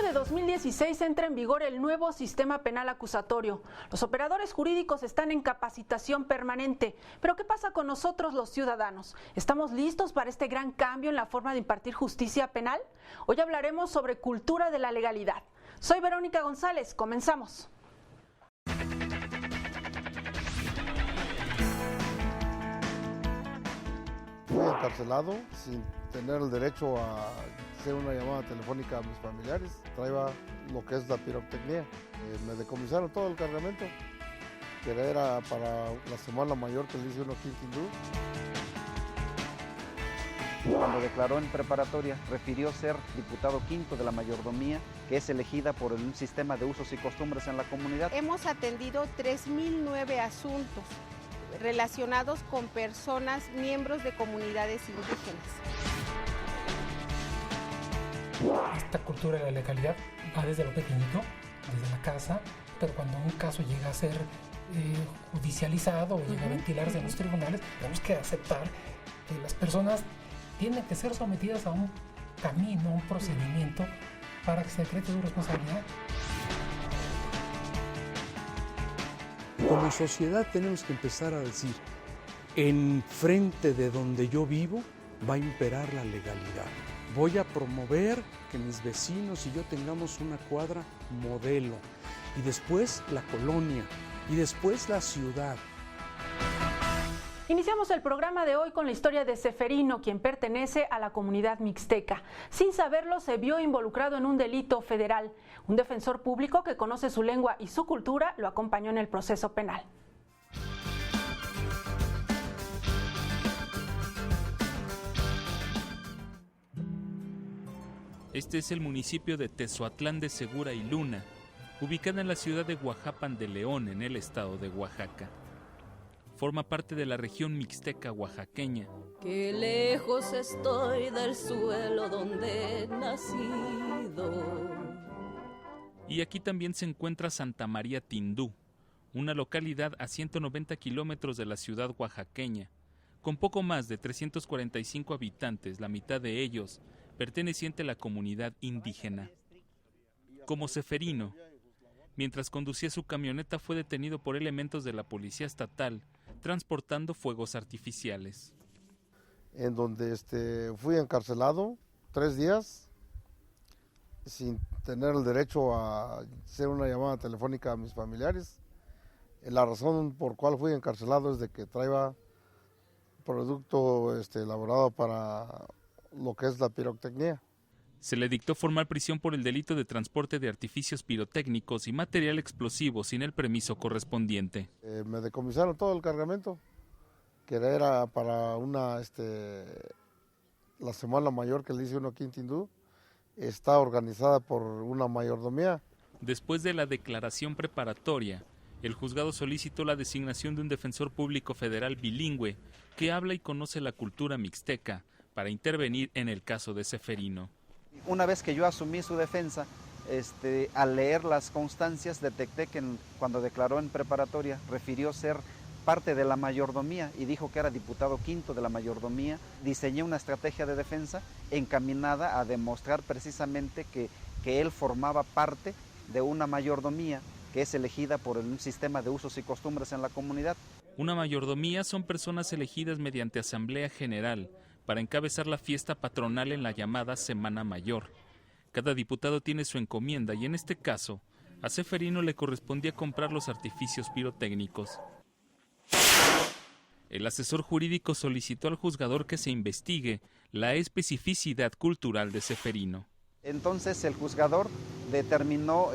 junio de 2016 entra en vigor el nuevo sistema penal acusatorio. Los operadores jurídicos están en capacitación permanente. Pero ¿qué pasa con nosotros los ciudadanos? ¿Estamos listos para este gran cambio en la forma de impartir justicia penal? Hoy hablaremos sobre cultura de la legalidad. Soy Verónica González, comenzamos. Fui encarcelado sin tener el derecho a hacer una llamada telefónica a mis familiares. Traía lo que es la pirotecnia. Me decomisaron todo el cargamento, que era para la semana mayor que le hice uno aquí en Tindú. Cuando declaró en preparatoria, refirió ser diputado quinto de la mayordomía, que es elegida por un sistema de usos y costumbres en la comunidad. Hemos atendido 3.009 asuntos relacionados con personas, miembros de comunidades indígenas. Esta cultura de la legalidad va desde lo pequeñito, desde la casa, pero cuando un caso llega a ser judicializado o llega a ventilarse en los tribunales, tenemos que aceptar que las personas tienen que ser sometidas a un camino, a un procedimiento para que se decrete su responsabilidad. Como sociedad tenemos que empezar a decir, en frente de donde yo vivo va a imperar la legalidad. Voy a promover que mis vecinos y yo tengamos una cuadra modelo, y después la colonia, y después la ciudad. Iniciamos el programa de hoy con la historia de Seferino, quien pertenece a la comunidad mixteca. Sin saberlo, se vio involucrado en un delito federal. Un defensor público que conoce su lengua y su cultura lo acompañó en el proceso penal. Este es el municipio de Tezoatlán de Segura y Luna, ubicada en la ciudad de Huajuapan de León, en el estado de Oaxaca. Forma parte de la región mixteca oaxaqueña. Qué lejos estoy del suelo donde he nacido. Y aquí también se encuentra Santa María Tindú, una localidad a 190 kilómetros de la ciudad oaxaqueña, con poco más de 345 habitantes, la mitad de ellos perteneciente a la comunidad indígena. Como Seferino, mientras conducía su camioneta, fue detenido por elementos de la policía estatal transportando fuegos artificiales. En donde fui encarcelado 3 días sin tener el derecho a hacer una llamada telefónica a mis familiares. La razón por cual fui encarcelado es de que traía producto elaborado para lo que es la pirotecnia. Se le dictó formal prisión por el delito de transporte de artificios pirotécnicos y material explosivo sin el permiso correspondiente. Me decomisaron todo el cargamento, que era para la semana mayor que le hice uno aquí en Tindú. Está organizada por una mayordomía. Después de la declaración preparatoria, el juzgado solicitó la designación de un defensor público federal bilingüe que habla y conoce la cultura mixteca para intervenir en el caso de Seferino. Una vez que yo asumí su defensa, al leer las constancias detecté que cuando declaró en preparatoria refirió ser parte de la mayordomía y dijo que era diputado quinto de la mayordomía. Diseñé una estrategia de defensa encaminada a demostrar precisamente que él formaba parte de una mayordomía que es elegida por un sistema de usos y costumbres en la comunidad. Una mayordomía son personas elegidas mediante asamblea general para encabezar la fiesta patronal en la llamada Semana Mayor. Cada diputado tiene su encomienda y en este caso, a Seferino le correspondía comprar los artificios pirotécnicos. El asesor jurídico solicitó al juzgador que se investigue la especificidad cultural de Seferino. Entonces el juzgador determinó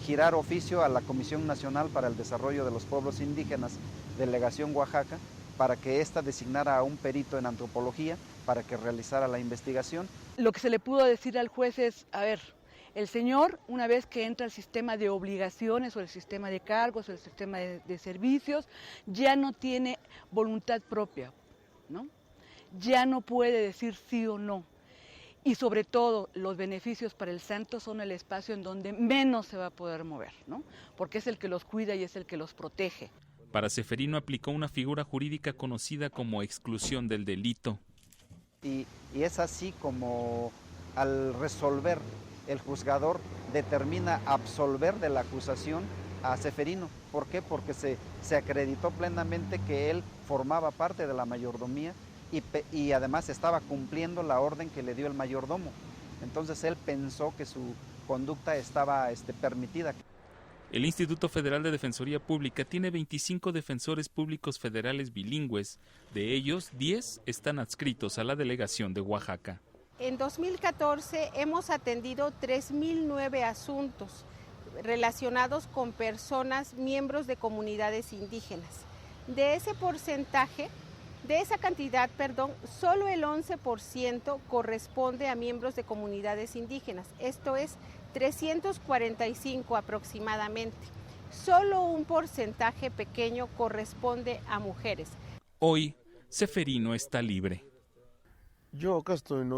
girar oficio a la Comisión Nacional para el Desarrollo de los Pueblos Indígenas, Delegación Oaxaca, para que ésta designara a un perito en antropología para que realizara la investigación. Lo que se le pudo decir al juez es, a ver, el señor, una vez que entra al sistema de obligaciones o el sistema de cargos o el sistema de servicios, ya no tiene voluntad propia, ¿no? Ya no puede decir sí o no. Y sobre todo, los beneficios para el santo son el espacio en donde menos se va a poder mover, ¿no? Porque es el que los cuida y es el que los protege. Para Seferino aplicó una figura jurídica conocida como exclusión del delito. Y es así como al resolver el juzgador determina absolver de la acusación a Ceferino. ¿Por qué? Porque se acreditó plenamente que él formaba parte de la mayordomía y además estaba cumpliendo la orden que le dio el mayordomo. Entonces él pensó que su conducta estaba permitida. El Instituto Federal de Defensoría Pública tiene 25 defensores públicos federales bilingües. De ellos, 10 están adscritos a la delegación de Oaxaca. En 2014 hemos atendido 3.009 asuntos relacionados con personas miembros de comunidades indígenas. De ese porcentaje, de esa cantidad, solo el 11% corresponde a miembros de comunidades indígenas. Esto es 345 aproximadamente. Solo un porcentaje pequeño corresponde a mujeres. Hoy, Ceferino está libre. Yo acá estoy en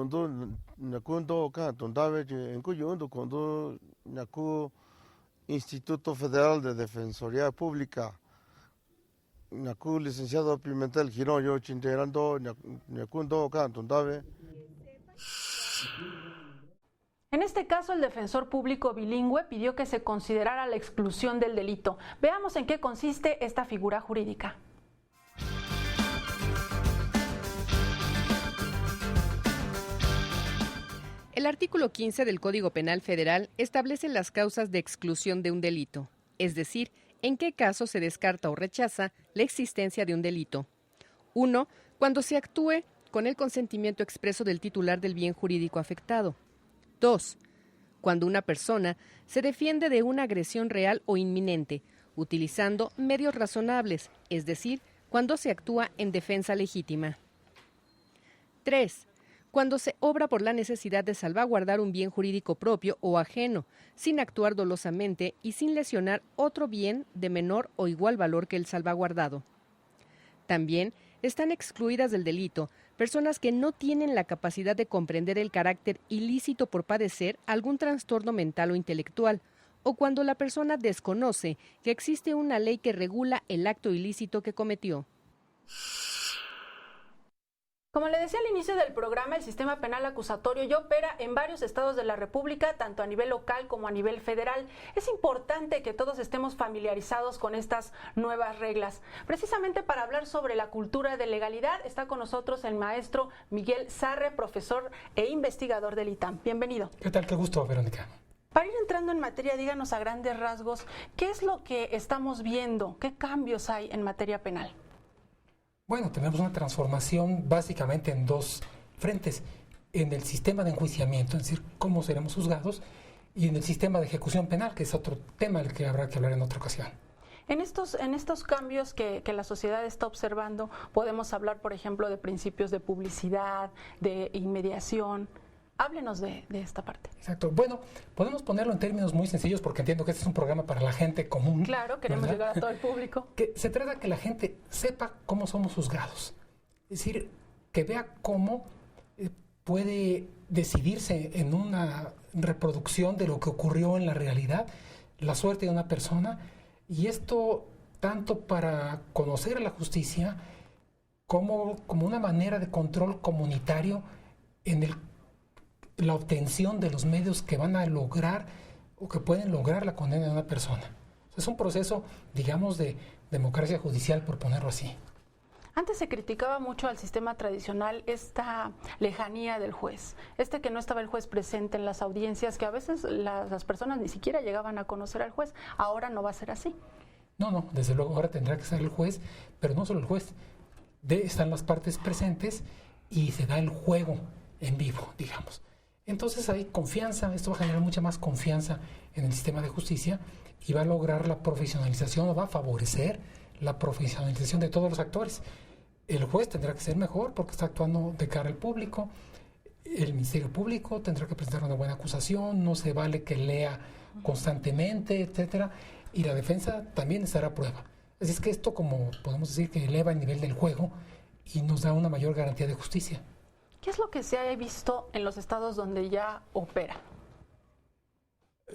Instituto Federal de Defensoría Pública. Licenciado Pimentel Girón, yo chinterando acá en En este caso, el defensor público bilingüe pidió que se considerara la exclusión del delito. Veamos en qué consiste esta figura jurídica. El artículo 15 del Código Penal Federal establece las causas de exclusión de un delito, es decir, en qué caso se descarta o rechaza la existencia de un delito. 1. Cuando se actúe con el consentimiento expreso del titular del bien jurídico afectado. 2. Cuando una persona se defiende de una agresión real o inminente, utilizando medios razonables, es decir, cuando se actúa en defensa legítima. 3. Cuando se obra por la necesidad de salvaguardar un bien jurídico propio o ajeno, sin actuar dolosamente y sin lesionar otro bien de menor o igual valor que el salvaguardado. También están excluidas del delito personas que no tienen la capacidad de comprender el carácter ilícito por padecer algún trastorno mental o intelectual, o cuando la persona desconoce que existe una ley que regula el acto ilícito que cometió. Como le decía al inicio del programa, el sistema penal acusatorio ya opera en varios estados de la República, tanto a nivel local como a nivel federal. Es importante que todos estemos familiarizados con estas nuevas reglas. Precisamente para hablar sobre la cultura de legalidad, está con nosotros el maestro Miguel Sarre, profesor e investigador del ITAM. Bienvenido. ¿Qué tal? Qué gusto, Verónica. Para ir entrando en materia, díganos a grandes rasgos, ¿qué es lo que estamos viendo? ¿Qué cambios hay en materia penal? Bueno, tenemos una transformación básicamente en dos frentes, en el sistema de enjuiciamiento, es decir, cómo seremos juzgados, y en el sistema de ejecución penal, que es otro tema del que habrá que hablar en otra ocasión. En estos cambios que la sociedad está observando, podemos hablar, por ejemplo, de principios de publicidad, de inmediación. Háblenos de esta parte. Exacto. Bueno, podemos ponerlo en términos muy sencillos porque entiendo que este es un programa para la gente común. Claro, queremos llegar a todo el público. Que se trata de que la gente sepa cómo somos juzgados. Es decir, que vea cómo puede decidirse en una reproducción de lo que ocurrió en la realidad, la suerte de una persona, y esto tanto para conocer a la justicia como una manera de control comunitario en la obtención de los medios que van a lograr o que pueden lograr la condena de una persona. Es un proceso, digamos, de democracia judicial, por ponerlo así. Antes se criticaba mucho al sistema tradicional esta lejanía del juez, que no estaba el juez presente en las audiencias, que a veces las personas ni siquiera llegaban a conocer al juez. Ahora no va a ser así. No, desde luego ahora tendrá que estar el juez, pero no solo el juez. Están las partes presentes y se da el juego en vivo, digamos. Entonces hay confianza, esto va a generar mucha más confianza en el sistema de justicia y va a lograr la profesionalización o va a favorecer la profesionalización de todos los actores. El juez tendrá que ser mejor porque está actuando de cara al público, el Ministerio Público tendrá que presentar una buena acusación, no se vale que lea constantemente, etcétera, y la defensa también estará a prueba. Así es que esto, como podemos decir, que eleva el nivel del juego y nos da una mayor garantía de justicia. ¿Qué es lo que se ha visto en los estados donde ya opera?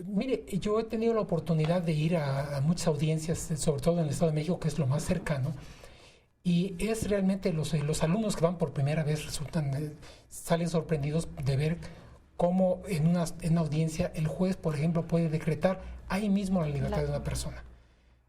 Mire, yo he tenido la oportunidad de ir a muchas audiencias, sobre todo en el Estado de México, que es lo más cercano, y es realmente los alumnos que van por primera vez salen sorprendidos de ver cómo en una audiencia el juez, por ejemplo, puede decretar ahí mismo la libertad de una persona.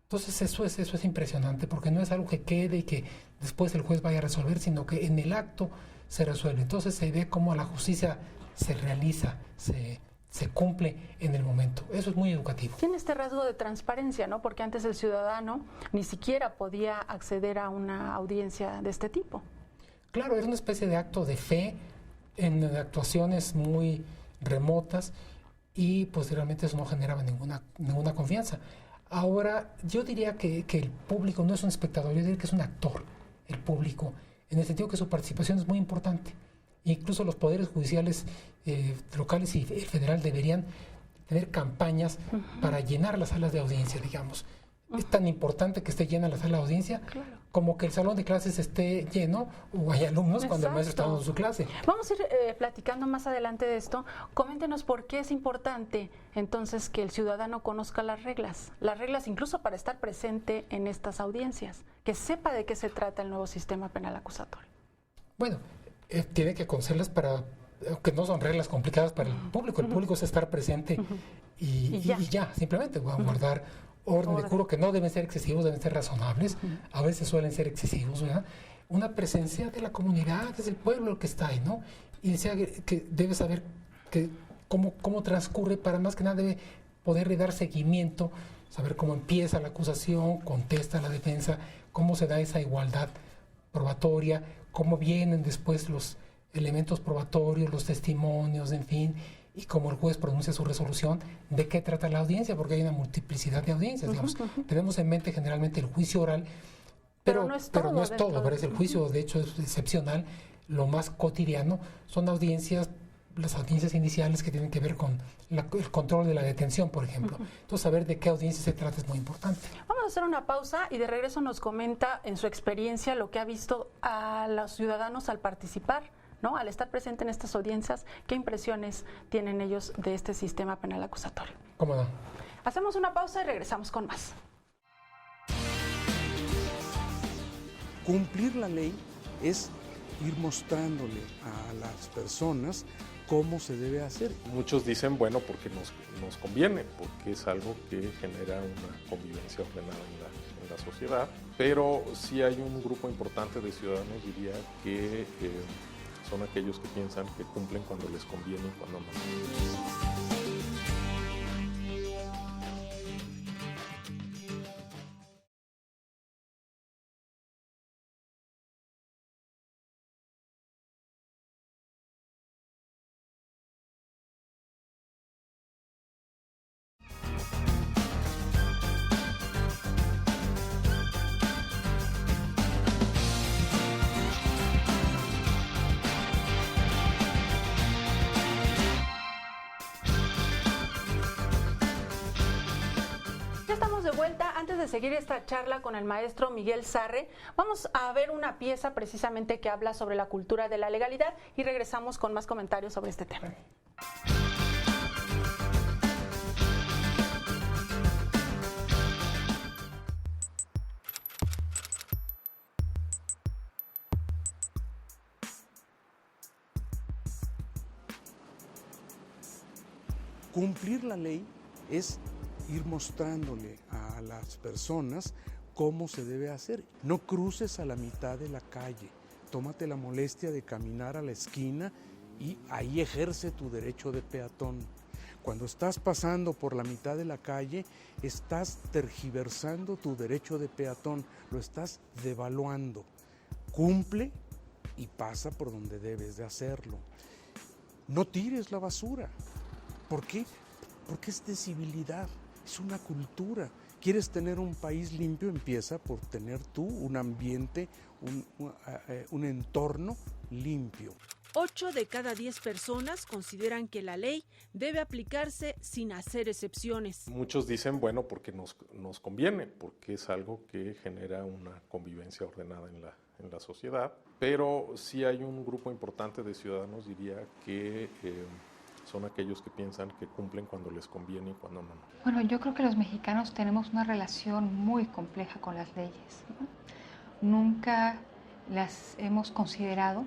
Entonces eso es impresionante, porque no es algo que quede y que después el juez vaya a resolver, sino que en el acto se resuelve. Entonces se ve cómo la justicia se realiza, se cumple en el momento. Eso es muy educativo. Tiene este rasgo de transparencia, ¿no? Porque antes el ciudadano ni siquiera podía acceder a una audiencia de este tipo. Claro, era una especie de acto de fe en actuaciones muy remotas y pues realmente eso no generaba ninguna confianza. Ahora, yo diría que el público no es un espectador, yo diría que es un actor, el público, en el sentido que su participación es muy importante. Incluso los poderes judiciales locales y el federal deberían tener campañas para llenar las salas de audiencia, digamos. Es tan importante que esté llena la sala de audiencia como que el salón de clases esté lleno o hay alumnos cuando el maestro está dando su clase. Vamos a ir platicando más adelante de esto. Coméntenos por qué es importante entonces que el ciudadano conozca las reglas incluso para estar presente en estas audiencias, que sepa de qué se trata el nuevo sistema penal acusatorio. Bueno, tiene que conocerlas que no son reglas complicadas para el público es estar presente y ya, simplemente voy a guardar orden de curso, que no deben ser excesivos, deben ser razonables, a veces suelen ser excesivos, ¿verdad? Una presencia de la comunidad, es el pueblo que está ahí, ¿no? Y decía que debe saber cómo transcurre, para más que nada debe poderle dar seguimiento, saber cómo empieza la acusación, contesta la defensa, cómo se da esa igualdad probatoria, cómo vienen después los elementos probatorios, los testimonios, en fin, y cómo el juez pronuncia su resolución, de qué trata la audiencia, porque hay una multiplicidad de audiencias, digamos. Tenemos en mente generalmente el juicio oral, pero no es todo, parece el juicio, de hecho, es excepcional. Lo más cotidiano son las audiencias iniciales que tienen que ver con el control de la detención, por ejemplo. Entonces, saber de qué audiencia se trata es muy importante. Vamos a hacer una pausa y de regreso nos comenta en su experiencia lo que ha visto a los ciudadanos al participar, ¿no? Al estar presente en estas audiencias, ¿qué impresiones tienen ellos de este sistema penal acusatorio? ¿Cómo no? Hacemos una pausa y regresamos con más. Cumplir la ley es ir mostrándole a las personas cómo se debe hacer. Muchos dicen, bueno, porque nos conviene, porque es algo que genera una convivencia ordenada en la sociedad, pero sí hay un grupo importante de ciudadanos, diría, que son aquellos que piensan que cumplen cuando les conviene y cuando no. Antes de seguir esta charla con el maestro Miguel Sarre, vamos a ver una pieza precisamente que habla sobre la cultura de la legalidad y regresamos con más comentarios sobre este tema. Cumplir la ley es ir mostrándole a las personas cómo se debe hacer. No cruces a la mitad de la calle, tómate la molestia de caminar a la esquina y ahí ejerce tu derecho de peatón. Cuando estás pasando por la mitad de la calle, estás tergiversando tu derecho de peatón, lo estás devaluando. Cumple y pasa por donde debes de hacerlo. No tires la basura. ¿Por qué? Porque es de civilidad. Es una cultura. ¿Quieres tener un país limpio? Empieza por tener tú un ambiente, un entorno limpio. 8 de cada 10 personas consideran que la ley debe aplicarse sin hacer excepciones. Muchos dicen, bueno, porque nos conviene, porque es algo que genera una convivencia ordenada en la sociedad, pero sí hay un grupo importante de ciudadanos, diría, que son aquellos que piensan que cumplen cuando les conviene y cuando no. Bueno, yo creo que los mexicanos tenemos una relación muy compleja con las leyes, ¿no? Nunca las hemos considerado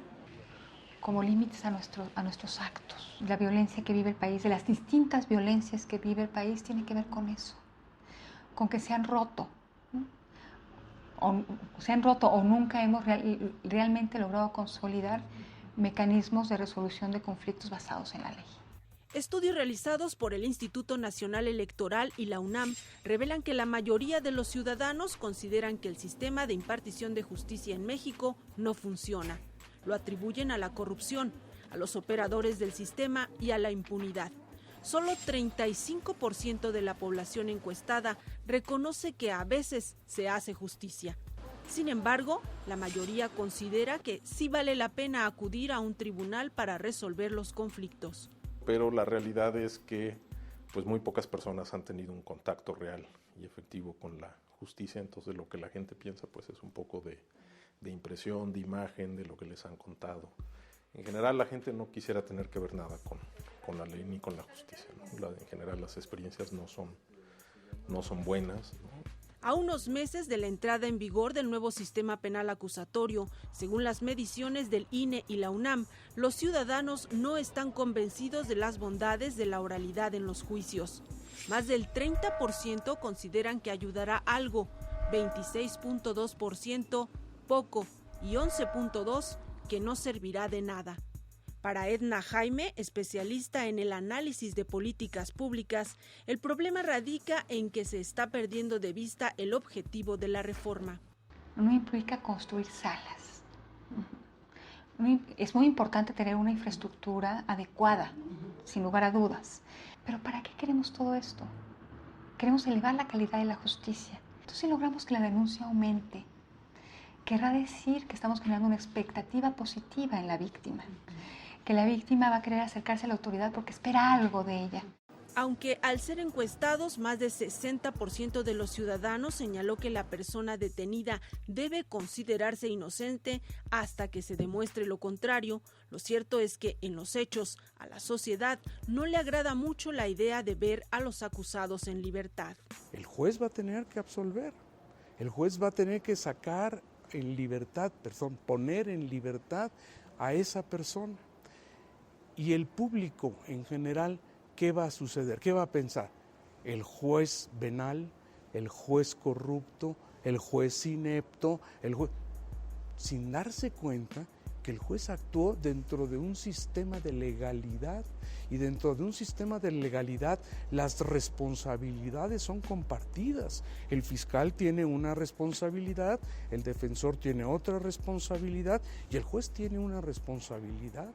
como límites a nuestros actos. La violencia que vive el país, de las distintas violencias que vive el país, tiene que ver con eso, con que se han roto, ¿no? o nunca hemos realmente logrado consolidar mecanismos de resolución de conflictos basados en la ley. Estudios realizados por el Instituto Nacional Electoral y la UNAM revelan que la mayoría de los ciudadanos consideran que el sistema de impartición de justicia en México no funciona. Lo atribuyen a la corrupción, a los operadores del sistema y a la impunidad. Solo 35% de la población encuestada reconoce que a veces se hace justicia. Sin embargo, la mayoría considera que sí vale la pena acudir a un tribunal para resolver los conflictos. Pero la realidad es que pues muy pocas personas han tenido un contacto real y efectivo con la justicia, entonces lo que la gente piensa pues es un poco de impresión, de imagen, de lo que les han contado. En general la gente no quisiera tener que ver nada con la ley ni con la justicia, ¿no? En general las experiencias no son buenas, ¿no? A unos meses de la entrada en vigor del nuevo sistema penal acusatorio, según las mediciones del INE y la UNAM, los ciudadanos no están convencidos de las bondades de la oralidad en los juicios. Más del 30% consideran que ayudará algo, 26.2% poco y 11.2% que no servirá de nada. Para Edna Jaime, especialista en el análisis de políticas públicas, el problema radica en que se está perdiendo de vista el objetivo de la reforma. No implica construir salas. Es muy importante tener una infraestructura adecuada, sin lugar a dudas. Pero ¿para qué queremos todo esto? Queremos elevar la calidad de la justicia. Entonces, si logramos que la denuncia aumente, querrá decir que estamos generando una expectativa positiva en la víctima, que la víctima va a querer acercarse a la autoridad porque espera algo de ella. Aunque al ser encuestados, más del 60% de los ciudadanos señaló que la persona detenida debe considerarse inocente hasta que se demuestre lo contrario, lo cierto es que en los hechos a la sociedad no le agrada mucho la idea de ver a los acusados en libertad. El juez va a tener que absolver, el juez va a tener que poner en libertad a esa persona. Y el público en general, ¿qué va a suceder? ¿Qué va a pensar? El juez venal, el juez corrupto, el juez inepto, sin darse cuenta que el juez actuó dentro de un sistema de legalidad, y dentro de un sistema de legalidad las responsabilidades son compartidas. El fiscal tiene una responsabilidad, el defensor tiene otra responsabilidad y el juez tiene una responsabilidad.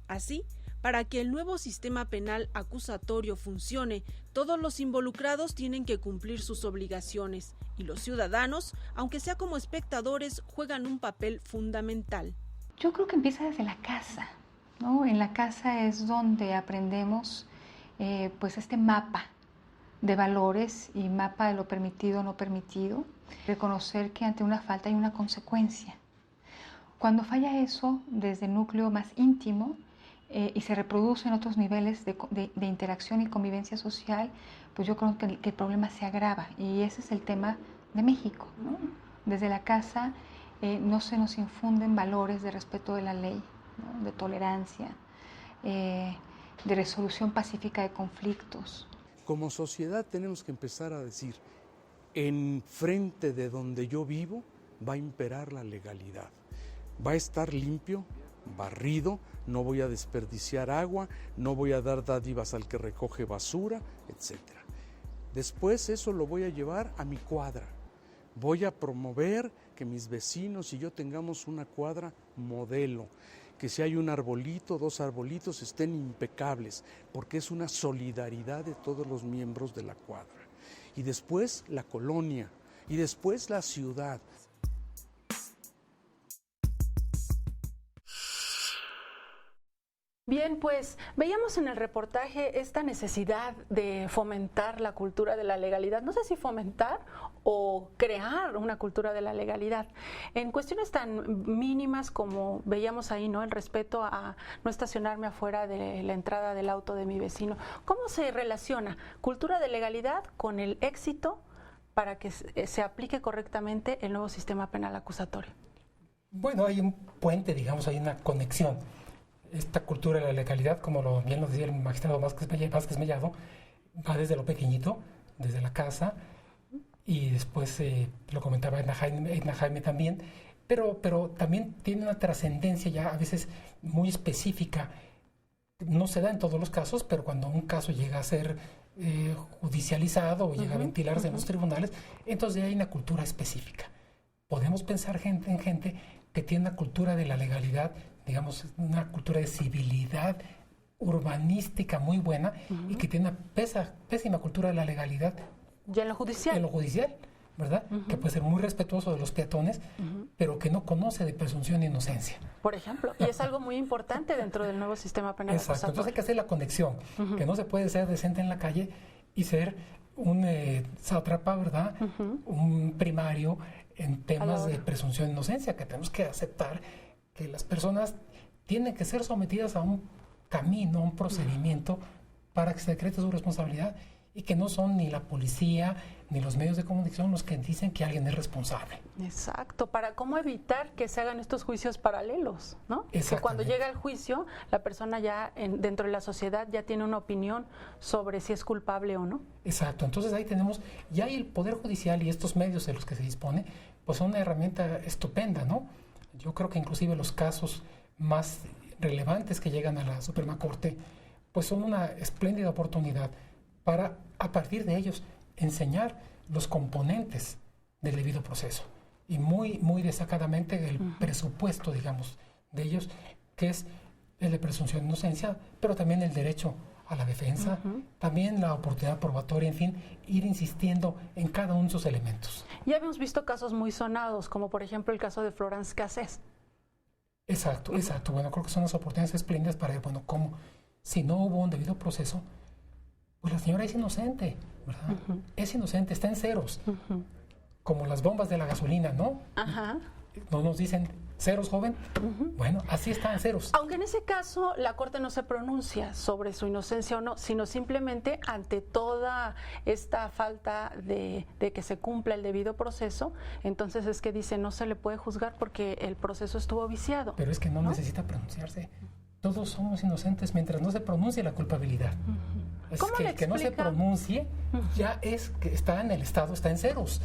Así, para que el nuevo sistema penal acusatorio funcione, todos los involucrados tienen que cumplir sus obligaciones y los ciudadanos, aunque sea como espectadores, juegan un papel fundamental. Yo creo que empieza desde la casa, ¿no? En la casa es donde aprendemos pues este mapa de valores y mapa de lo permitido o no permitido, reconocer que ante una falta hay una consecuencia. Cuando falla eso desde el núcleo más íntimo, y se reproduce en otros niveles de interacción y convivencia social, pues yo creo que el problema se agrava, y ese es el tema de México, ¿no? Desde la casa no se nos infunden valores de respeto de la ley, ¿no? De tolerancia, de resolución pacífica de conflictos. Como sociedad tenemos que empezar a decir, en frente de donde yo vivo va a imperar la legalidad, va a estar limpio, barrido, no voy a desperdiciar agua, no voy a dar dádivas al que recoge basura, etc. Después eso lo voy a llevar a mi cuadra. Voy a promover que mis vecinos y yo tengamos una cuadra modelo, que si hay un arbolito, 2 arbolitos estén impecables, porque es una solidaridad de todos los miembros de la cuadra. Y después la colonia, y después la ciudad. Bien, pues veíamos en el reportaje esta necesidad de fomentar la cultura de la legalidad. No sé si fomentar o crear una cultura de la legalidad. En cuestiones tan mínimas como veíamos ahí, ¿no? El respeto a no estacionarme afuera de la entrada del auto de mi vecino. ¿Cómo se relaciona cultura de legalidad con el éxito para que se aplique correctamente el nuevo sistema penal acusatorio? Bueno, hay un puente, digamos, hay una conexión. esta cultura de la legalidad, como bien lo decía el magistrado Vázquez Mellado, va desde lo pequeñito, desde la casa, y después lo comentaba Edna Jaime también, pero también tiene una trascendencia ya a veces muy específica. No se da en todos los casos, pero cuando un caso llega a ser judicializado o llega a ventilarse en los tribunales, entonces hay una cultura específica. Podemos pensar en gente que tiene una cultura de la legalidad, digamos, una cultura de civilidad urbanística muy buena y que tiene una pésima cultura de la legalidad. Ya en lo judicial. En lo judicial, ¿verdad? Que puede ser muy respetuoso de los peatones, pero que no conoce de presunción de inocencia. Por ejemplo, y es algo muy importante dentro del nuevo sistema penal. Exacto, entonces hay que hacer la conexión, que no se puede ser decente en la calle y ser un sátrapa, ¿verdad? Un primario en temas de presunción de inocencia, que tenemos que aceptar que las personas tienen que ser sometidas a un camino, un procedimiento para que se decrete su responsabilidad y que no son ni la policía ni los medios de comunicación los que dicen que alguien es responsable. Exacto, para cómo evitar que se hagan estos juicios paralelos, ¿no? Que cuando llega el juicio, la persona ya dentro de la sociedad ya tiene una opinión sobre si es culpable o no. Exacto, entonces ahí tenemos, ya el Poder Judicial y estos medios de los que se dispone, pues son una herramienta estupenda, ¿no? Yo creo que inclusive los casos más relevantes que llegan a la Suprema Corte, pues son una espléndida oportunidad para, a partir de ellos, enseñar los componentes del debido proceso y muy destacadamente el presupuesto, digamos, de ellos, que es el de presunción de inocencia, pero también el derecho a la defensa, también la oportunidad probatoria, en fin, ir insistiendo en cada uno de sus elementos. Ya habíamos visto casos muy sonados, como por ejemplo el caso de Florence Cassés. Exacto. Bueno, creo que son las oportunidades espléndidas para ver, bueno, cómo, si no hubo un debido proceso, pues la señora es inocente, ¿verdad? Es inocente, está en ceros. Como las bombas de la gasolina, ¿no? No nos dicen ceros, joven. Bueno, así están en ceros. Aunque en ese caso la Corte no se pronuncia sobre su inocencia o no, sino simplemente ante toda esta falta de que se cumpla el debido proceso, entonces es que dice no se le puede juzgar porque el proceso estuvo viciado. Pero es que no necesita pronunciarse. Todos somos inocentes mientras no se pronuncie la culpabilidad. Es que el que no se pronuncie ya es que está en el estado, está en ceros.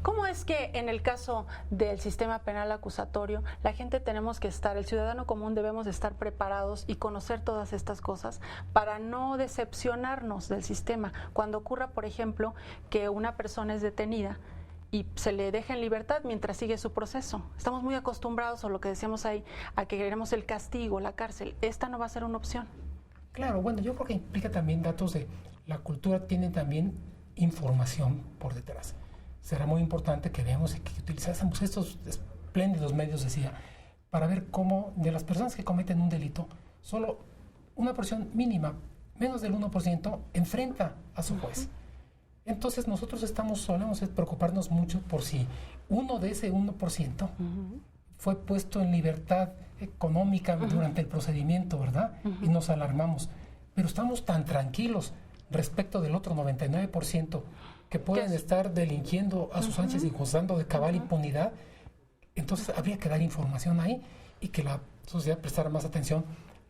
¿Cómo es que en el caso del sistema penal acusatorio la gente tenemos que estar, el ciudadano común debemos estar preparados y conocer todas estas cosas para no decepcionarnos del sistema? Cuando ocurra, por ejemplo, que una persona es detenida y se le deja en libertad mientras sigue su proceso. Estamos muy acostumbrados, o lo que decíamos ahí, a que queremos el castigo, la cárcel. Esta no va a ser una opción. Claro, bueno, yo creo que implica también datos de la cultura, tienen también información por detrás. Será muy importante que veamos y que utilizásemos estos espléndidos medios, decía, para ver cómo de las personas que cometen un delito, solo una porción mínima, menos del 1%, enfrenta a su juez. Entonces nosotros solemos preocuparnos mucho por si uno de ese 1% fue puesto en libertad económica durante el procedimiento, ¿verdad? Y nos alarmamos. Pero estamos tan tranquilos respecto del otro 99% que pueden estar delinquiendo a sus anchas y gozando de cabal impunidad. Entonces habría que dar información ahí y que la sociedad prestara más atención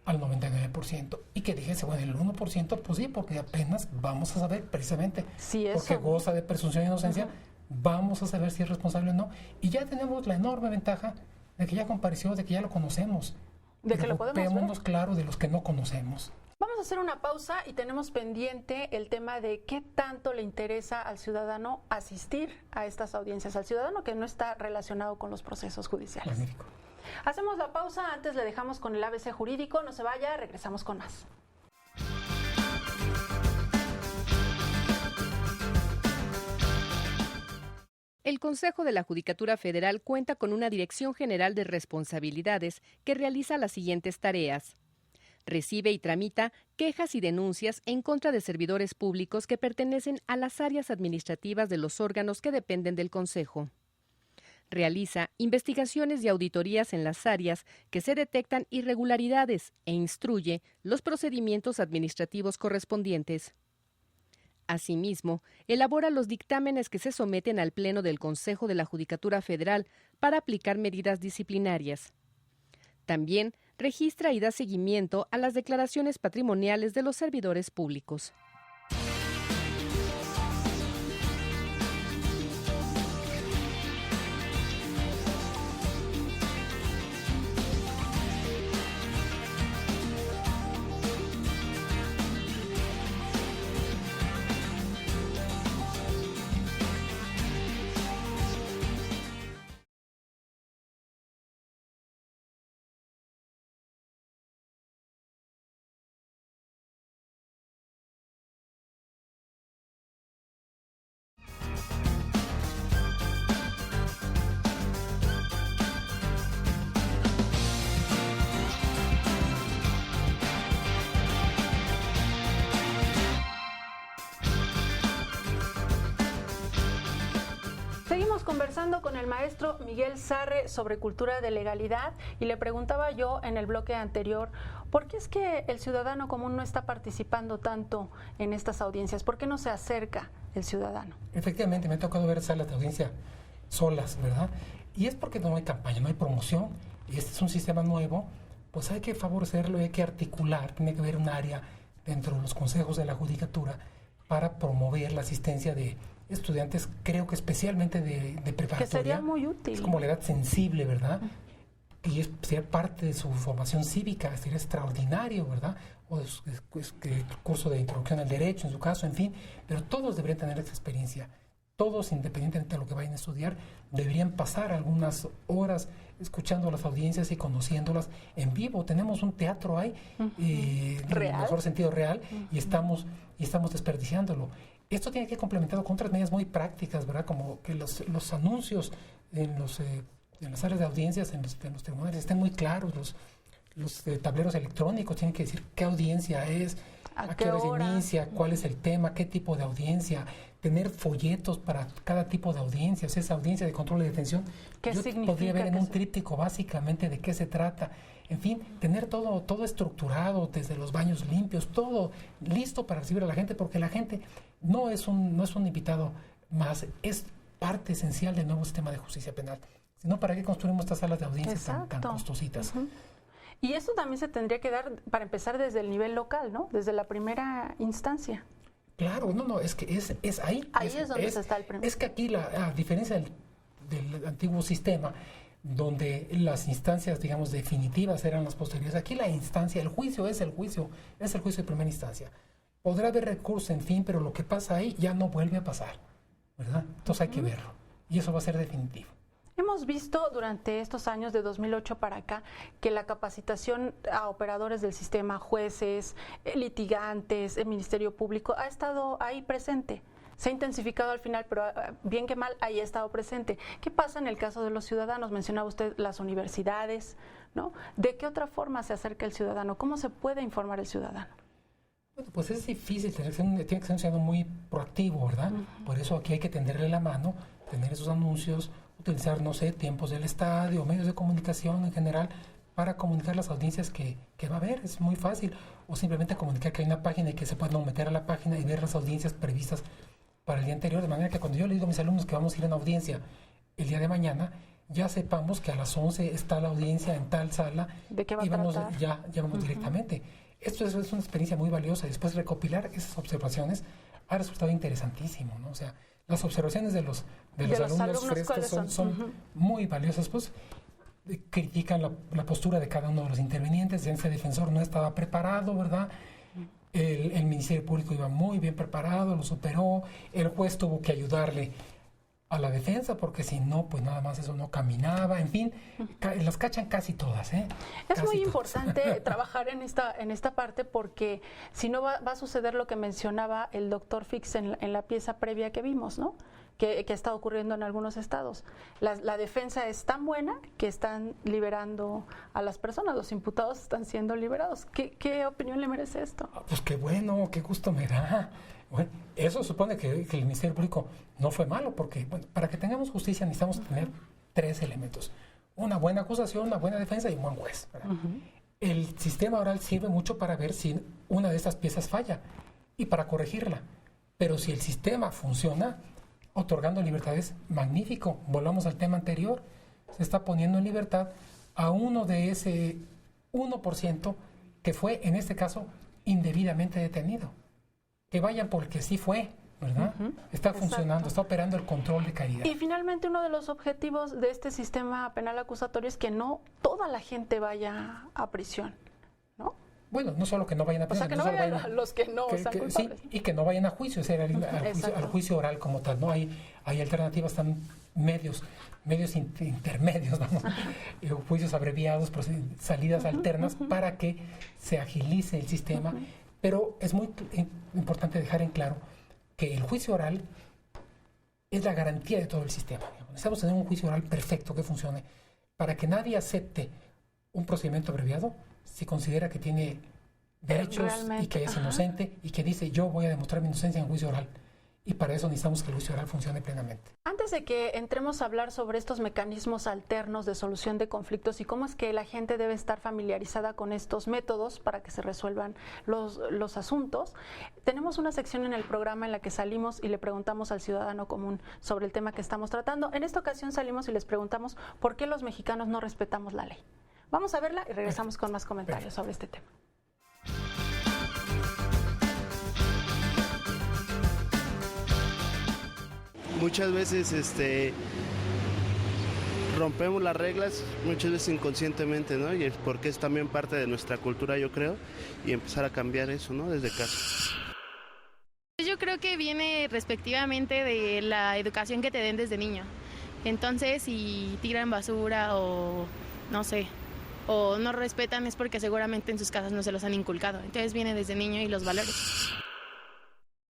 al 99% y que dijese, bueno, el 1%, pues sí, porque apenas vamos a saber precisamente, porque goza de presunción de inocencia, vamos a saber si es responsable o no, y ya tenemos la enorme ventaja de que ya compareció, de que ya lo conocemos, de que lo podemos ver. Claro de los que no conocemos. Vamos a hacer una pausa y tenemos pendiente el tema de qué tanto le interesa al ciudadano asistir a estas audiencias, al ciudadano que no está relacionado con los procesos judiciales. Magnífico. Hacemos la pausa, antes le dejamos con el ABC jurídico, no se vaya, regresamos con más. El Consejo de la Judicatura Federal cuenta con una Dirección General de Responsabilidades que realiza las siguientes tareas. Recibe y tramita quejas y denuncias en contra de servidores públicos que pertenecen a las áreas administrativas de los órganos que dependen del Consejo. Realiza investigaciones y auditorías en las áreas que se detectan irregularidades e instruye los procedimientos administrativos correspondientes. Asimismo, elabora los dictámenes que se someten al Pleno del Consejo de la Judicatura Federal para aplicar medidas disciplinarias. También registra y da seguimiento a las declaraciones patrimoniales de los servidores públicos. Seguimos conversando con el maestro Miguel Sarre sobre cultura de legalidad y le preguntaba yo en el bloque anterior, ¿por qué es que el ciudadano común no está participando tanto en estas audiencias? ¿Por qué no se acerca el ciudadano? Efectivamente, me ha tocado ver salas de audiencia solas, ¿verdad? Y es porque no hay campaña, no hay promoción, y este es un sistema nuevo, pues hay que favorecerlo, hay que articular, tiene que haber un área dentro de los consejos de la judicatura para promover la asistencia de estudiantes, creo que especialmente de preparatoria. Que sería muy útil. Es como la edad sensible, ¿verdad? Y sería parte de su formación cívica, sería extraordinario, ¿verdad? O el curso de introducción al derecho, en su caso, en fin. Pero todos deberían tener esa experiencia. Todos, independientemente de lo que vayan a estudiar, deberían pasar algunas horas escuchando las audiencias y conociéndolas en vivo. Tenemos un teatro ahí, en el mejor sentido real, y estamos desperdiciándolo. Esto tiene que ir complementado con otras medidas muy prácticas, ¿verdad? Como que los anuncios en las áreas de audiencias, en los tribunales, estén muy claros. Los tableros electrónicos tienen que decir qué audiencia es, a qué hora inicia, cuál es el tema, qué tipo de audiencia. Tener folletos para cada tipo de audiencias, esa audiencia de control y detención. ¿Qué significa? Podría ver en un tríptico básicamente de qué se trata. En fin, tener todo estructurado, desde los baños limpios, todo listo para recibir a la gente, porque la gente no es un invitado más, es parte esencial del nuevo sistema de justicia penal. Si no, ¿para qué construimos estas salas de audiencias tan costositas? Y esto también se tendría que dar, para empezar, desde el nivel local, ¿no? Desde la primera instancia. Claro, es que es ahí. Ahí es donde se está el primer. Es que aquí, a diferencia del antiguo sistema, donde las instancias, digamos, definitivas eran las posteriores, aquí la instancia, el juicio es el juicio de primera instancia. Podrá haber recurso, en fin, pero lo que pasa ahí ya no vuelve a pasar, ¿verdad? Entonces hay que verlo, y eso va a ser definitivo. Hemos visto durante estos años de 2008 para acá que la capacitación a operadores del sistema, jueces, litigantes, el Ministerio Público, ha estado ahí presente. Se ha intensificado al final, pero bien que mal, ahí ha estado presente. ¿Qué pasa en el caso de los ciudadanos? Mencionaba usted las universidades, ¿no? ¿De qué otra forma se acerca el ciudadano? ¿Cómo se puede informar el ciudadano? Bueno, pues es difícil, tiene que ser un ciudadano muy proactivo, ¿verdad? Por eso aquí hay que tenderle la mano, tener esos anuncios, utilizar, no sé, tiempos del estadio, medios de comunicación en general, para comunicar las audiencias que va a haber. Es muy fácil. O simplemente comunicar que hay una página y que se pueden meter a la página y ver las audiencias previstas para el día anterior, de manera que cuando yo le digo a mis alumnos que vamos a ir a una audiencia el día de mañana, ya sepamos que a las 11 está la audiencia en tal sala. ¿De qué va a tratar? Ya vamos directamente. Esto es una experiencia muy valiosa. Después recopilar esas observaciones ha resultado interesantísimo, ¿no? O sea, las observaciones de los alumnos frescos son muy valiosas, pues critican la postura de cada uno de los intervinientes. Ese defensor no estaba preparado, ¿verdad? El Ministerio Público iba muy bien preparado, lo superó. El juez tuvo que ayudarle a la defensa, porque si no, pues nada más eso no caminaba. En fin, las cachan casi todas, ¿eh? Es casi muy importante trabajar en esta parte, porque si no va a suceder lo que mencionaba el doctor Fix en la pieza previa que vimos, ¿no? Que está ocurriendo en algunos estados. La defensa es tan buena que están liberando a las personas, los imputados están siendo liberados. ¿Qué opinión le merece esto? Pues qué bueno, qué gusto me da. Bueno, eso supone que el Ministerio Público no fue malo, porque para que tengamos justicia necesitamos tener 3 elementos. Una buena acusación, una buena defensa y un buen juez. El sistema oral sirve mucho para ver si una de estas piezas falla y para corregirla. Pero si el sistema funciona, otorgando libertades, magnífico. Volvamos al tema anterior. Se está poniendo en libertad a uno de ese 1% que fue, en este caso, indebidamente detenido. Que vayan porque sí fue, ¿verdad? Está funcionando, está operando el control de calidad. Y finalmente uno de los objetivos de este sistema penal acusatorio es que no toda la gente vaya a prisión, ¿no? Bueno, no solo que no vayan a prisión, o sea, que no vayan los que no sean culpables. Sí, y que no vayan a juicio, es decir, al juicio oral como tal, ¿no? Hay alternativas, están medios intermedios, ¿no? Juicios abreviados, salidas alternas para que se agilice el sistema, pero es muy importante dejar en claro que el juicio oral es la garantía de todo el sistema. Necesitamos tener un juicio oral perfecto que funcione para que nadie acepte un procedimiento abreviado si considera que tiene derechos y que es inocente y que dice yo voy a demostrar mi inocencia en juicio oral. Y para eso necesitamos que el juicio oral funcione plenamente. Antes de que entremos a hablar sobre estos mecanismos alternos de solución de conflictos y cómo es que la gente debe estar familiarizada con estos métodos para que se resuelvan los asuntos, tenemos una sección en el programa en la que salimos y le preguntamos al ciudadano común sobre el tema que estamos tratando. En esta ocasión salimos y les preguntamos por qué los mexicanos no respetamos la ley. Vamos a verla y regresamos con más comentarios sobre este tema. Muchas veces rompemos las reglas, muchas veces inconscientemente, ¿no? Y porque es también parte de nuestra cultura, yo creo, y empezar a cambiar eso, ¿no? Desde casa. Yo creo que viene respectivamente de la educación que te den desde niño. Entonces, si tiran basura o no sé, o no respetan es porque seguramente en sus casas no se los han inculcado. Entonces viene desde niño y los valores.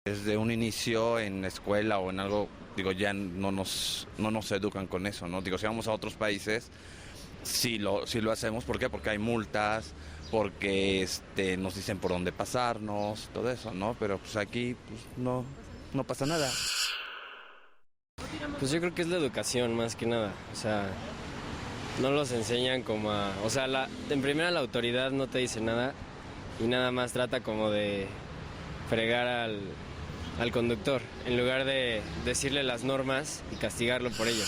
Desde un inicio en la escuela o en algo, digo, ya no nos educan con eso, ¿no? Digo, si vamos a otros países, sí lo hacemos. ¿Por qué? Porque hay multas, porque nos dicen por dónde pasarnos, todo eso, ¿no? Pero pues aquí pues, no pasa nada. Pues yo creo que es la educación más que nada, o sea, no los enseñan como a... O sea, en primera la autoridad no te dice nada y nada más trata como de fregar al conductor, en lugar de decirle las normas y castigarlo por ello.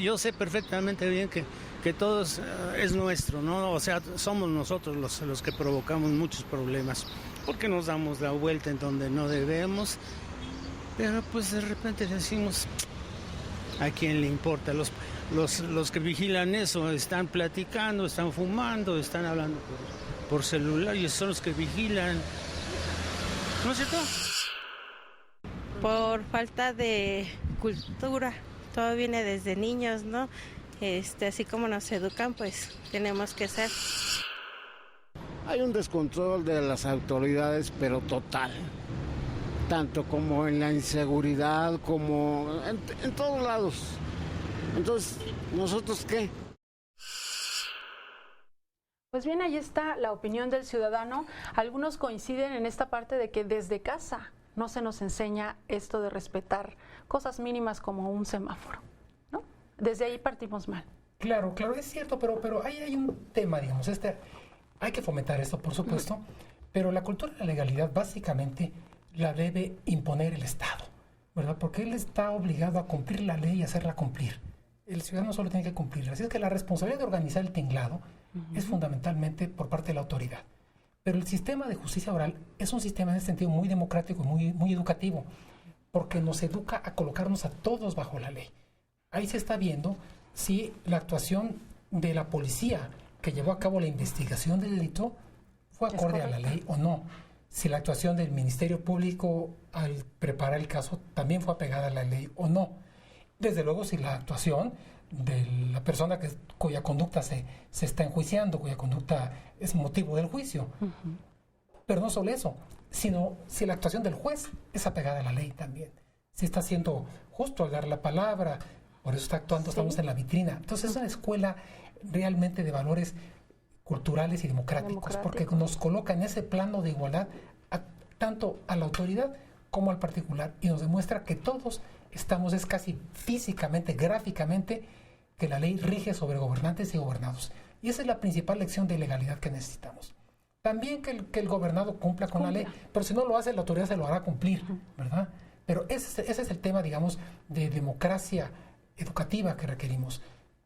Yo sé perfectamente bien que todo es nuestro, ¿no? O sea, somos nosotros los que provocamos muchos problemas, porque nos damos la vuelta en donde no debemos, pero pues de repente decimos, ¿a quién le importa? Los que vigilan eso están platicando, están fumando, están hablando por celular y son los que vigilan. ¿No es cierto? Por falta de cultura, todo viene desde niños, ¿no? Así como nos educan, pues tenemos que ser. Hay un descontrol de las autoridades, pero total. Tanto como en la inseguridad, como en todos lados. Entonces, ¿nosotros qué? Pues bien, ahí está la opinión del ciudadano. Algunos coinciden en esta parte de que desde casa no se nos enseña esto de respetar cosas mínimas como un semáforo, ¿no? Desde ahí partimos mal. Claro, es cierto, pero ahí hay un tema, digamos, hay que fomentar esto, por supuesto, pero la cultura de la legalidad básicamente la debe imponer el Estado, ¿verdad? Porque él está obligado a cumplir la ley y hacerla cumplir. El ciudadano solo tiene que cumplirla. Así es que la responsabilidad de organizar el tinglado es fundamentalmente por parte de la autoridad. Pero el sistema de justicia oral es un sistema en ese sentido muy democrático y muy educativo, porque nos educa a colocarnos a todos bajo la ley. Ahí se está viendo si la actuación de la policía que llevó a cabo la investigación del delito fue acorde a la ley o no. Si la actuación del Ministerio Público al preparar el caso también fue apegada a la ley o no. Desde luego, si la actuación de la persona cuya conducta se está enjuiciando, cuya conducta es motivo del juicio. Pero no solo eso, sino si la actuación del juez es apegada a la ley también. Si está siendo justo al dar la palabra, por eso está actuando, estamos en la vitrina. Entonces es una escuela realmente de valores culturales y democráticos, porque nos coloca en ese plano de igualdad tanto a la autoridad como al particular, y nos demuestra que todos estamos, es casi físicamente, gráficamente, que la ley rige sobre gobernantes y gobernados. Y esa es la principal lección de legalidad que necesitamos. También que el gobernado cumpla con la ley, pero si no lo hace, la autoridad se lo hará cumplir, ¿verdad? Pero ese es el tema, digamos, de democracia educativa que requerimos.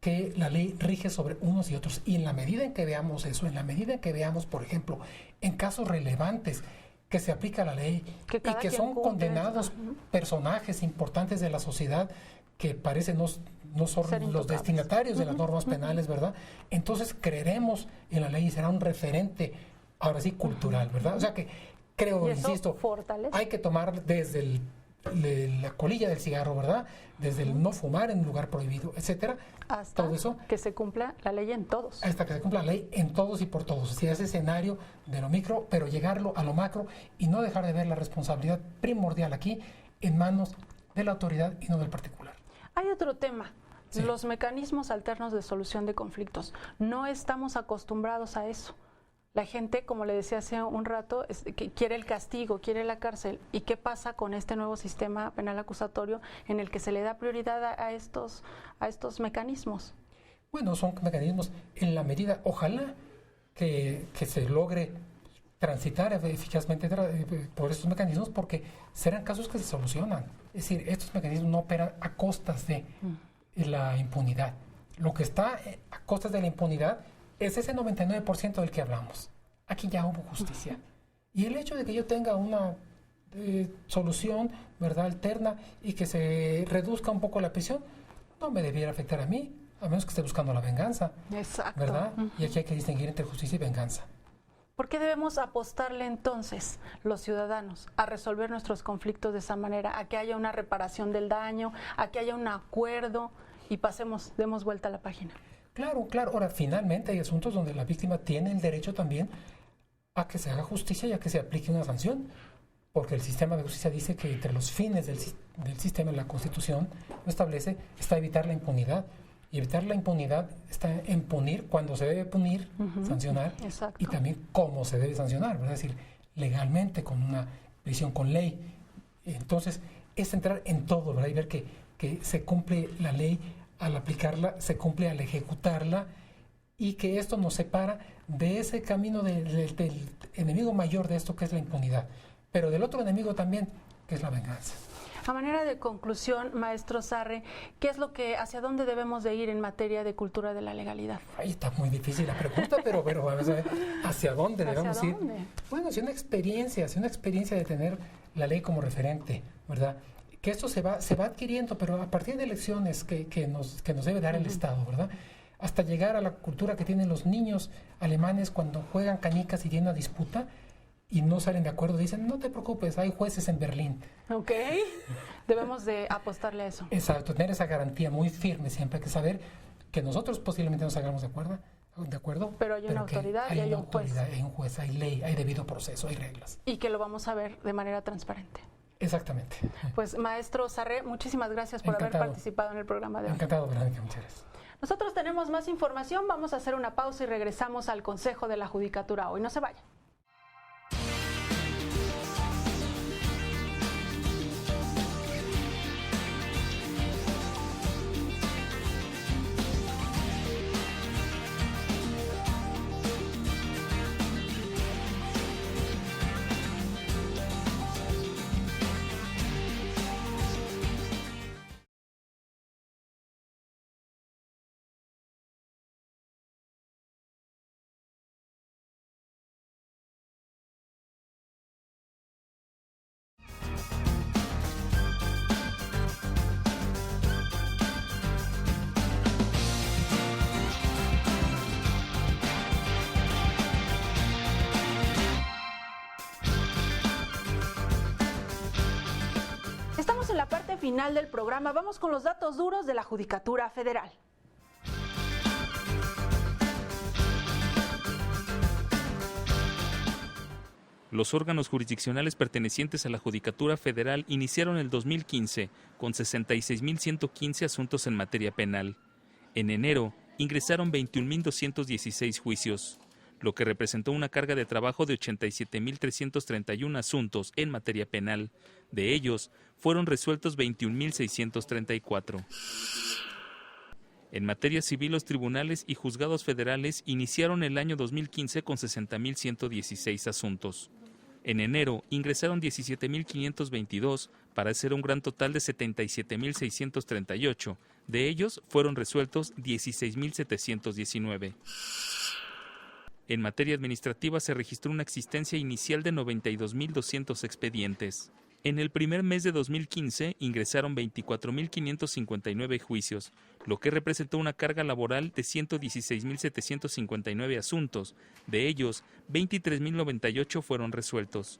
que la ley rige sobre unos y otros. Y en la medida en que veamos eso, en la medida en que veamos, por ejemplo, en casos relevantes que se aplica la ley y que son condenados personajes importantes de la sociedad que parecen no son los destinatarios de las normas penales, ¿verdad? Entonces creeremos en la ley y será un referente, ahora sí, cultural, ¿verdad? O sea que creo, insisto, hay que tomar desde la colilla del cigarro, ¿verdad? Desde el no fumar en un lugar prohibido, etcétera. Hasta todo eso, que se cumpla la ley en todos. Hasta que se cumpla la ley en todos y por todos. Si ese escenario de lo micro, pero llegarlo a lo macro y no dejar de ver la responsabilidad primordial aquí en manos de la autoridad y no del particular. Hay otro tema. Sí. Los mecanismos alternos de solución de conflictos. No estamos acostumbrados a eso. La gente, como le decía hace un rato, que quiere el castigo, quiere la cárcel. ¿Y qué pasa con este nuevo sistema penal acusatorio en el que se le da prioridad a estos mecanismos? Bueno, son mecanismos en la medida, ojalá que se logre transitar eficazmente por estos mecanismos, porque serán casos que se solucionan. Es decir, estos mecanismos no operan a costas de la impunidad. Lo que está a costas de la impunidad es ese 99% del que hablamos. Aquí ya hubo justicia. Y el hecho de que yo tenga una solución, ¿verdad?, alterna y que se reduzca un poco la prisión, no me debiera afectar a mí, a menos que esté buscando la venganza. Exacto. ¿Verdad? Y aquí hay que distinguir entre justicia y venganza. ¿Por qué debemos apostarle entonces los ciudadanos a resolver nuestros conflictos de esa manera? A que haya una reparación del daño, a que haya un acuerdo y demos vuelta a la página. Claro. Ahora, finalmente hay asuntos donde la víctima tiene el derecho también a que se haga justicia y a que se aplique una sanción, porque el sistema de justicia dice que entre los fines del sistema, la Constitución lo establece, está evitar la impunidad. Y evitar la impunidad está en punir cuando se debe punir, sancionar, y también cómo se debe sancionar, ¿verdad? Es decir, legalmente, con una prisión con ley. Entonces, es entrar en todo, ¿verdad? Y ver que se cumple la ley al aplicarla, se cumple al ejecutarla, y que esto nos separa de ese camino del enemigo mayor de esto, que es la impunidad, pero del otro enemigo también, que es la venganza. A manera de conclusión, maestro Sarre, hacia dónde debemos de ir en materia de cultura de la legalidad? Ahí está muy difícil la pregunta, pero vamos a ver, ¿hacia dónde debemos ir? Bueno, si una experiencia de tener la ley como referente, ¿verdad? Que esto se va adquiriendo, pero a partir de lecciones que nos debe dar el Estado, ¿verdad? Hasta llegar a la cultura que tienen los niños alemanes cuando juegan canicas y tienen una disputa y no salen de acuerdo, dicen, no te preocupes, hay jueces en Berlín. Ok, debemos de apostarle a eso. Exacto, tener esa garantía muy firme, siempre hay que saber que nosotros posiblemente nos hagamos de acuerdo, pero hay una autoridad y hay un juez. Hay un juez, hay ley, hay debido proceso, hay reglas. Y que lo vamos a ver de manera transparente. Exactamente. Pues, maestro Sarre, muchísimas gracias por haber participado en el programa de hoy. Encantado, Verónica, muchas gracias. Nosotros tenemos más información, vamos a hacer una pausa y regresamos al Consejo de la Judicatura hoy. No se vayan. Estamos en la parte final del programa. Vamos con los datos duros de la Judicatura Federal. Los órganos jurisdiccionales pertenecientes a la Judicatura Federal iniciaron el 2015 con 66.115 asuntos en materia penal. En enero ingresaron 21.216 juicios, lo que representó una carga de trabajo de 87.331 asuntos en materia penal. De ellos, fueron resueltos 21.634. En materia civil, los tribunales y juzgados federales iniciaron el año 2015 con 60.116 asuntos. En enero ingresaron 17.522 para hacer un gran total de 77.638, De ellos fueron resueltos 16.719. En materia administrativa se registró una existencia inicial de 92.200 expedientes. En el primer mes de 2015 ingresaron 24.559 juicios, lo que representó una carga laboral de 116.759 asuntos. De ellos, 23.098 fueron resueltos.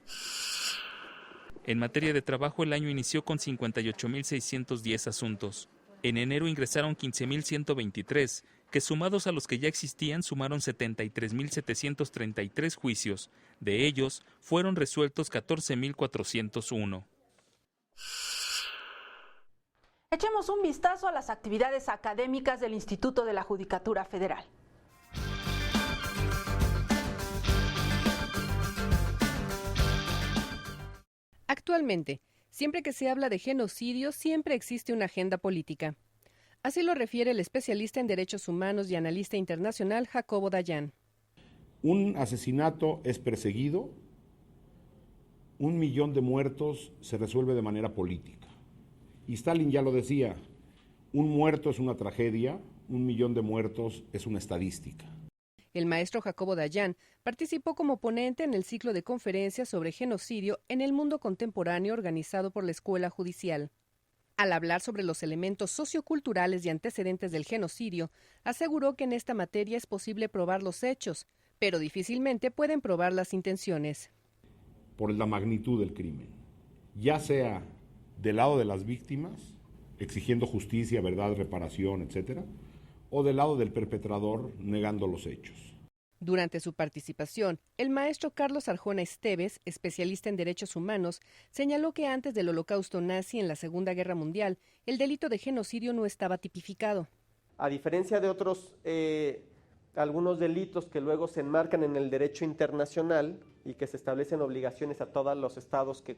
En materia de trabajo, el año inició con 58.610 asuntos. En enero ingresaron 15.123, que sumados a los que ya existían sumaron 73.733 juicios. De ellos, fueron resueltos 14.401. Echemos un vistazo a las actividades académicas del Instituto de la Judicatura Federal. Actualmente, siempre que se habla de genocidio, siempre existe una agenda política. Así lo refiere el especialista en derechos humanos y analista internacional Jacobo Dayan. Un asesinato es perseguido, 1 millón de muertos se resuelve de manera política. Y Stalin ya lo decía, 1 muerto es una tragedia, 1 millón de muertos es una estadística. El maestro Jacobo Dayan participó como ponente en el ciclo de conferencias sobre genocidio en el mundo contemporáneo organizado por la Escuela Judicial. Al hablar sobre los elementos socioculturales y antecedentes del genocidio, aseguró que en esta materia es posible probar los hechos, pero difícilmente pueden probar las intenciones. Por la magnitud del crimen, ya sea del lado de las víctimas, exigiendo justicia, verdad, reparación, etc., o del lado del perpetrador, negando los hechos. Durante su participación, el maestro Carlos Arjona Esteves, especialista en derechos humanos, señaló que antes del holocausto nazi en la Segunda Guerra Mundial, el delito de genocidio no estaba tipificado. A diferencia de otros, algunos delitos que luego se enmarcan en el derecho internacional y que se establecen obligaciones a todos los estados que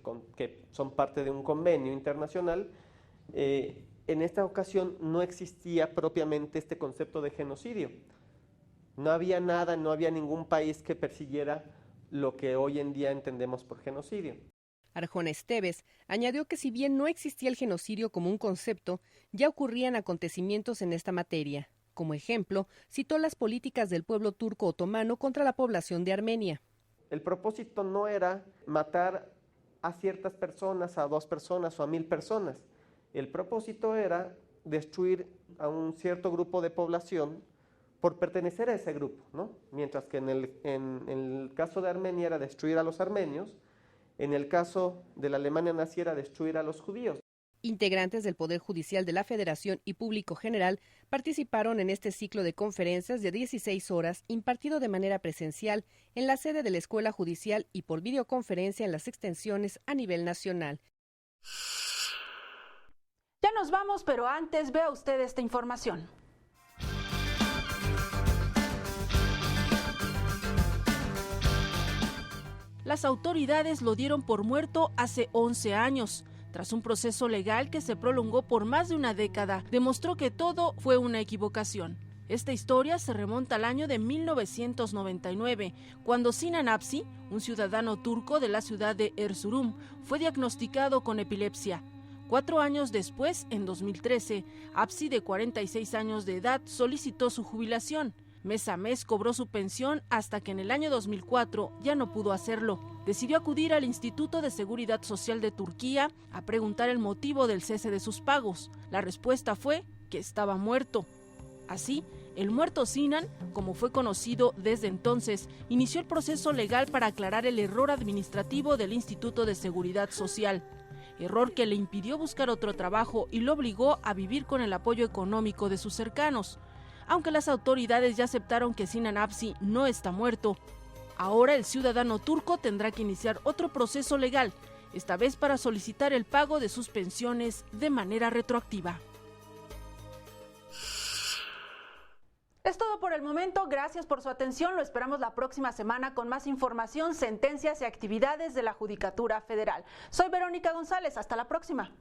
son parte de un convenio internacional, en esta ocasión no existía propiamente este concepto de genocidio. No había nada, no había ningún país que persiguiera lo que hoy en día entendemos por genocidio. Arjona Esteves añadió que si bien no existía el genocidio como un concepto, ya ocurrían acontecimientos en esta materia. Como ejemplo, citó las políticas del pueblo turco otomano contra la población de Armenia. El propósito no era matar a ciertas personas, a 2 personas o a 1000 personas. El propósito era destruir a un cierto grupo de población por pertenecer a ese grupo, ¿no? Mientras que en el caso de Armenia era destruir a los armenios, en el caso de la Alemania nazi era destruir a los judíos. Integrantes del Poder Judicial de la Federación y Público General participaron en este ciclo de conferencias de 16 horas impartido de manera presencial en la sede de la Escuela Judicial y por videoconferencia en las extensiones a nivel nacional. Ya nos vamos, pero antes vea usted esta información. Las autoridades lo dieron por muerto hace 11 años. Tras un proceso legal que se prolongó por más de una década, demostró que todo fue una equivocación. Esta historia se remonta al año de 1999, cuando Sinan Apsi, un ciudadano turco de la ciudad de Erzurum, fue diagnosticado con epilepsia. 4 años después, en 2013, Apsi, de 46 años de edad, solicitó su jubilación. Mes a mes cobró su pensión hasta que en el año 2004 ya no pudo hacerlo. Decidió acudir al Instituto de Seguridad Social de Turquía a preguntar el motivo del cese de sus pagos. La respuesta fue que estaba muerto. Así, el muerto Sinan, como fue conocido desde entonces, inició el proceso legal para aclarar el error administrativo del Instituto de Seguridad Social. Error que le impidió buscar otro trabajo y lo obligó a vivir con el apoyo económico de sus cercanos. Aunque las autoridades ya aceptaron que Sinan Apsi no está muerto, ahora el ciudadano turco tendrá que iniciar otro proceso legal, esta vez para solicitar el pago de sus pensiones de manera retroactiva. Es todo por el momento, gracias por su atención, lo esperamos la próxima semana con más información, sentencias y actividades de la Judicatura Federal. Soy Verónica González, hasta la próxima.